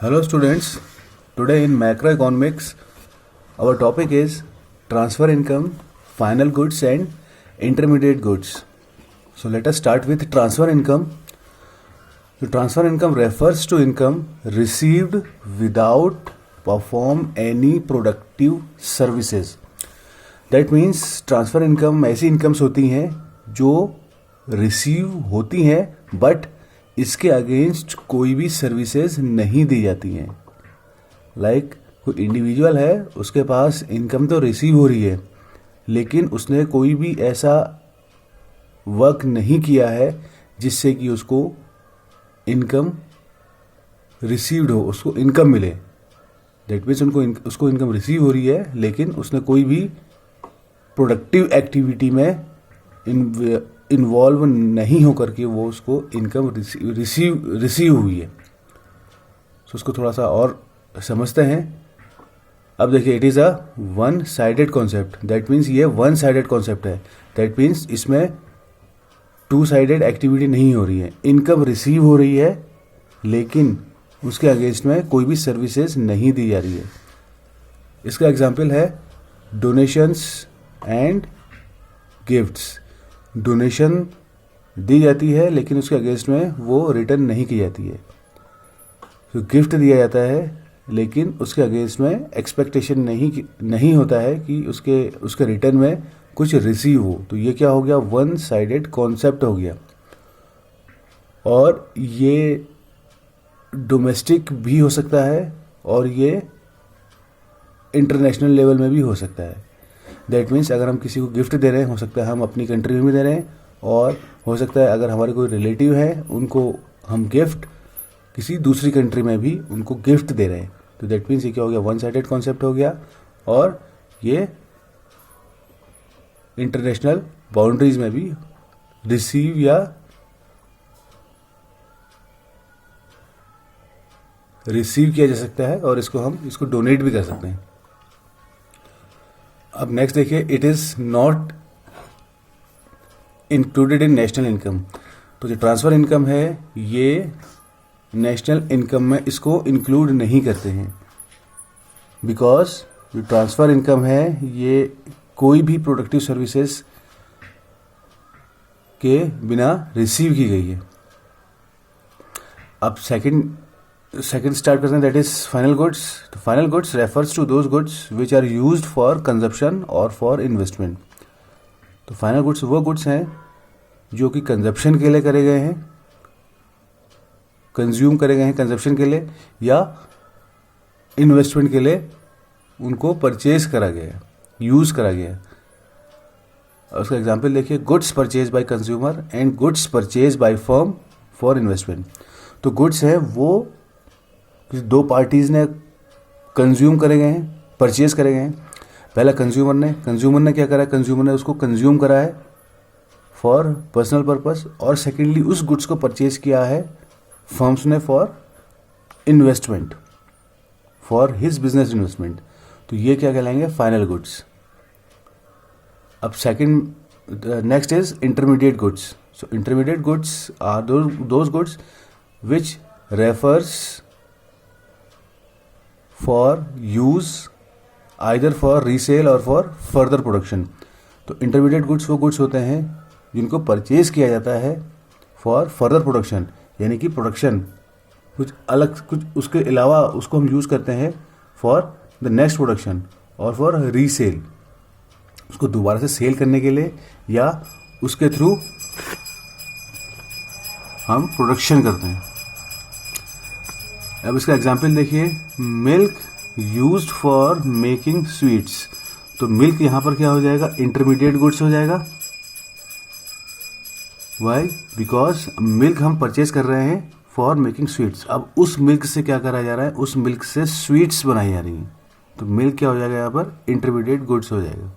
Hello students, today in macroeconomics our topic is transfer income, final goods and intermediate goods. So let us start with transfer income. So transfer income refers to income received without perform any productive services. That means transfer income ऐसी incomes होती हैं जो receive होती हैं but इसके against कोई भी services नहीं दी जाती हैं. लाइक कोई इंडिविजुअल है, उसके पास इनकम तो रिसीव हो रही है लेकिन उसने कोई भी ऐसा वर्क नहीं किया है जिससे कि उसको इनकम रिसीव्ड हो, उसको इनकम मिले. दैट मीन्स उसको इनकम रिसीव हो रही है लेकिन उसने कोई भी प्रोडक्टिव एक्टिविटी में इन्वॉल्व नहीं हो करके वो उसको इनकम रिसीव हुई है. सो उसको थोड़ा सा और समझते हैं. अब देखिए, it is a one sided concept. That means ये वन साइडेड कॉन्सेप्ट है. दैट मीन्स इसमें टू साइडेड एक्टिविटी नहीं हो रही है. इनकम रिसीव हो रही है लेकिन उसके अगेंस्ट में कोई भी सर्विसेज नहीं दी जा रही है. इसका एग्जाम्पल है डोनेशंस एंड गिफ्ट्स. डोनेशन दी जाती है लेकिन उसके अगेंस्ट में वो रिटर्न नहीं की जाती है. तो गिफ्ट दिया जाता है लेकिन उसके अगेंस्ट में एक्सपेक्टेशन नहीं होता है कि उसके रिटर्न में कुछ रिसीव हो. तो ये क्या हो गया, वन साइडेड कॉन्सेप्ट हो गया. और ये डोमेस्टिक भी हो सकता है और ये इंटरनेशनल लेवल में भी हो सकता है. दैट मीन्स अगर हम किसी को गिफ्ट दे रहे हैं, हो सकता है हम अपनी कंट्री में भी दे रहे हैं, और हो सकता है अगर हमारे कोई रिलेटिव है उनको हम गिफ्ट किसी दूसरी कंट्री में भी उनको गिफ्ट दे रहे हैं. तो दैट मीन्स ये क्या हो गया, वन साइडेड कॉन्सेप्ट हो गया. और ये इंटरनेशनल बाउंड्रीज में भी रिसीव या रिसीव किया जा सकता है और इसको डोनेट भी कर सकते हैं. अब नेक्स्ट देखिए, it is not included in national income. तो जो ट्रांसफ़र इनकम है ये नेशनल इनकम में इसको इंक्लूड नहीं करते हैं बिकॉज जो ट्रांसफ़र इनकम है ये कोई भी प्रोडक्टिव सर्विसेज के बिना रिसीव की गई है. अब सेकंड स्टार्ट करते हैं, दैट इज फाइनल गुड्स. तो final goods refers to those goods which are used for consumption और फॉर इन्वेस्टमेंट. तो फाइनल गुड्स वो गुड्स हैं जो कि कंजप्शन के लिए करे गए हैं, कंज्यूम करे गए हैं कंजप्शन के लिए, या इन्वेस्टमेंट के लिए उनको परचेज करा गया, यूज़ करा गया. उसका एग्जाम्पल देखिए, goods purchase by consumer and goods purchase by firm for investment. तो गुड्स है वो दो पार्टीज़ ने कंज्यूम करे गए हैं, परचेज करे गए हैं. पहला कंज्यूमर ने क्या करा है, कंज्यूमर ने उसको कंज्यूम करा है फॉर पर्सनल पर्पस, और सेकेंडली उस गुड्स को परचेज किया है फर्म्स ने for investment, for his business investment. तो ये क्या कहलाएंगे, फाइनल गुड्स. अब next is intermediate goods. So intermediate goods are those goods which refers for use either for resale or for further production. तो intermediate goods वो goods होते हैं जिनको परचेज किया जाता है फॉर फर्दर प्रोडक्शन, यानी कि प्रोडक्शन कुछ अलग, कुछ उसके अलावा उसको हम यूज़ करते हैं फॉर द नेक्स्ट प्रोडक्शन और फॉर रीसेल, उसको दोबारा से सेल करने के लिए या उसके थ्रू हम प्रोडक्शन करते हैं. अब इसका एग्जाम्पल देखिए, milk used for making sweets. तो मिल्क यहाँ पर क्या हो जाएगा, इंटरमीडिएट गुड्स हो जाएगा. वाई, बिकॉज मिल्क हम परचेज कर रहे हैं फॉर मेकिंग स्वीट्स. अब उस मिल्क से क्या करा जा रहा है, उस मिल्क से स्वीट्स बनाई जा रही हैं. तो मिल्क क्या हो जाएगा यहाँ पर, इंटरमीडिएट गुड्स हो जाएगा.